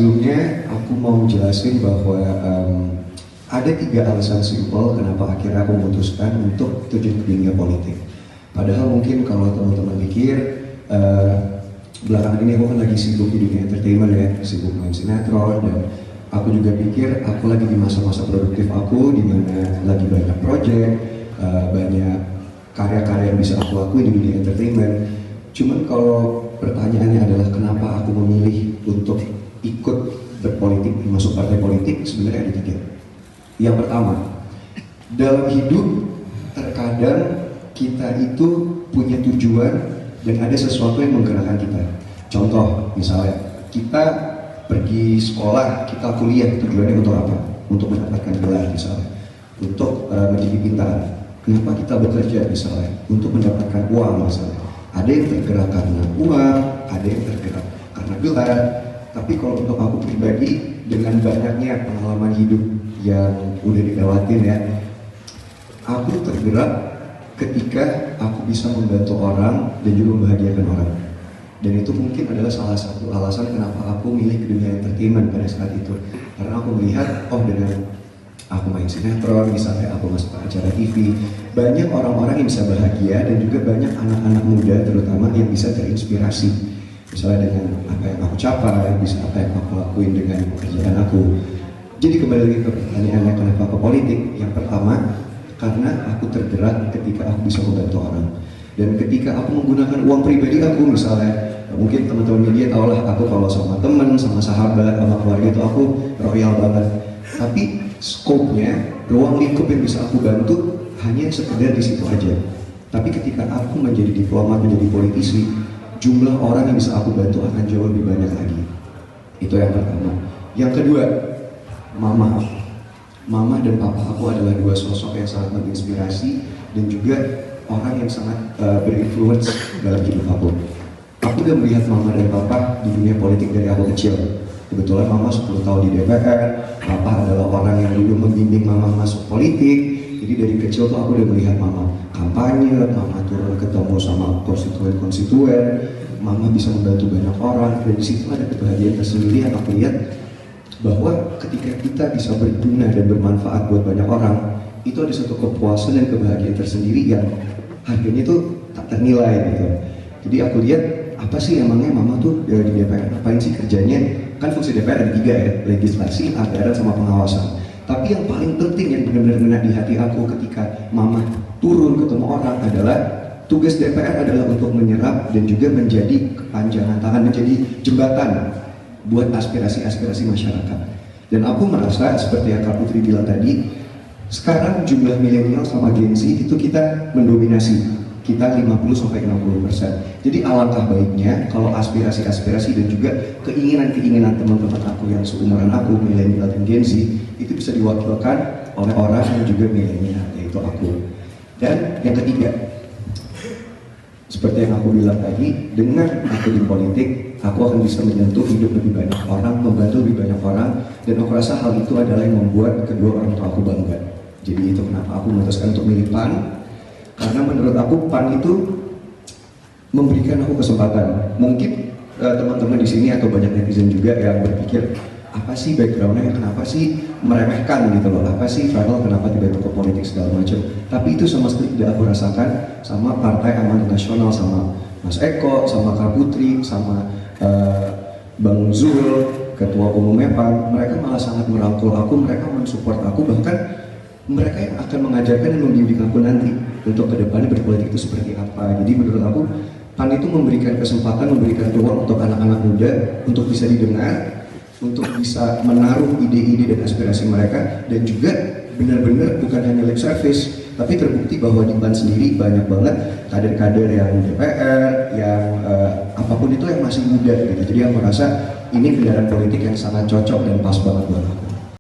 Sebelumnya aku mau jelasin bahwa ada 3 alasan simpel kenapa akhirnya aku memutuskan untuk terjun ke dunia politik. Padahal mungkin kalau teman-teman pikir belakangan ini aku kan lagi sibuk di dunia entertainment ya, sibuk main sinetron, dan aku juga pikir aku lagi di masa-masa produktif aku, di mana lagi banyak project, banyak karya-karya yang bisa aku lakuin di dunia entertainment. Cuman kalau pertanyaannya adalah kenapa aku memilih untuk ikut berpolitik, masuk partai politik, sebenarnya ada 3. Yang pertama, dalam hidup terkadang kita itu punya tujuan dan ada sesuatu yang menggerakkan kita. Contoh, misalnya kita pergi sekolah, kita kuliah, tujuannya untuk apa? Untuk mendapatkan gelar misalnya, untuk menjadi pintar. Kenapa kita bekerja misalnya? Untuk mendapatkan uang misalnya. Ada yang tergerak karena uang, ada yang tergerak karena gelar. Tapi kalau untuk aku pribadi, dengan banyaknya pengalaman hidup yang udah dilewatin ya, aku tergerak ketika aku bisa membantu orang dan juga membahagiakan orang. Dan itu mungkin adalah salah satu alasan kenapa aku milih ke dunia entertainment pada saat itu. Karena aku melihat, oh dengan aku main sinetron, misalnya aku masuk ke acara TV, banyak orang-orang yang bisa bahagia dan juga banyak anak-anak muda terutama yang bisa terinspirasi. Misalnya dengan apa yang aku capai, bisa apa yang aku lakuin dengan pekerjaan aku. Jadi kembali lagi ke pertanyaannya kenapa ke politik. Yang pertama, karena aku tergerak ketika aku bisa membantu orang. Dan ketika aku menggunakan uang pribadi aku, misalnya mungkin teman-teman media tahu lah aku kalau sama teman, sama sahabat, sama keluarga itu aku royal banget. Tapi skopnya, ruang lingkup yang bisa aku bantu hanya sekedar di situ aja. Tapi ketika aku menjadi diplomat, menjadi politisi, jumlah orang yang bisa aku bantu akan jauh lebih banyak lagi. Itu yang pertama. Yang kedua, Mama dan papa aku adalah 2 sosok yang sangat menginspirasi dan juga orang yang sangat berinfluence dalam hidup aku. Aku udah melihat mama dan papa di dunia politik dari aku kecil. Kebetulan mama 10 tahun di DPR, papa adalah orang yang dulu membimbing mama masuk politik. Jadi dari kecil tuh aku udah melihat mama kampanye, mama turun ketemu sama konstituen, mama bisa membantu banyak orang. Dan di situ ada kebahagiaan tersendiri yang aku lihat bahwa ketika kita bisa berguna dan bermanfaat buat banyak orang, itu ada satu kepuasan dan kebahagiaan tersendiri yang harganya tuh tak ternilai gitu. Jadi aku lihat apa sih emangnya mama tuh di DPR ngapain sih kerjanya? Kan fungsi DPR ada 3 ya, legislasi, anggaran, sama pengawasan. Tapi yang paling penting yang benar-benar ngena di hati aku ketika mama turun ketemu orang adalah tugas DPR adalah untuk menyerap dan juga menjadi kepanjangan tangan, menjadi jembatan buat aspirasi-aspirasi masyarakat. Dan aku merasa seperti yang Kak Putri bilang tadi, sekarang jumlah milenial sama Gen Z itu kita mendominasi, kita 50-60%. Jadi alangkah baiknya kalau aspirasi-aspirasi dan juga keinginan-keinginan teman-teman aku yang seumuran aku, milenial dan Gen Z, itu bisa diwakilkan oleh orang yang juga milenial, yaitu aku. Dan yang ketiga, seperti yang aku bilang tadi, dengan aku di politik, aku akan bisa menyentuh hidup lebih banyak orang, membantu lebih banyak orang, dan aku rasa hal itu adalah yang membuat kedua orang tua aku bangga. Jadi itu kenapa aku memutuskan untuk milih PAN, karena menurut aku PAN itu memberikan aku kesempatan. Mungkin teman-teman di sini atau banyak netizen juga yang berpikir, apa sih backgroundnya, kenapa sih meremehkan gitu loh, apa sih Farel kenapa tiba-tiba ke politik segala macam. Tapi itu sama sekali tidak aku rasakan sama Partai Amanat Nasional, sama Mas Eko, sama Kak Putri, sama Bang Zul, Ketua Umumnya PAN. Mereka malah sangat merangkul aku, mereka mensupport aku, bahkan mereka yang akan mengajarkan dan membimbing aku nanti untuk kedepannya berpolitik itu seperti apa. Jadi menurut aku PAN itu memberikan kesempatan, memberikan ruang untuk anak-anak muda untuk bisa didengar, untuk bisa menaruh ide-ide dan aspirasi mereka, dan juga benar-benar bukan hanya lip service, tapi terbukti bahwa di PAN sendiri banyak banget kader-kader yang DPR, yang apapun itu yang masih muda gitu. Jadi aku merasa ini kendaraan politik yang sangat cocok dan pas banget buat aku.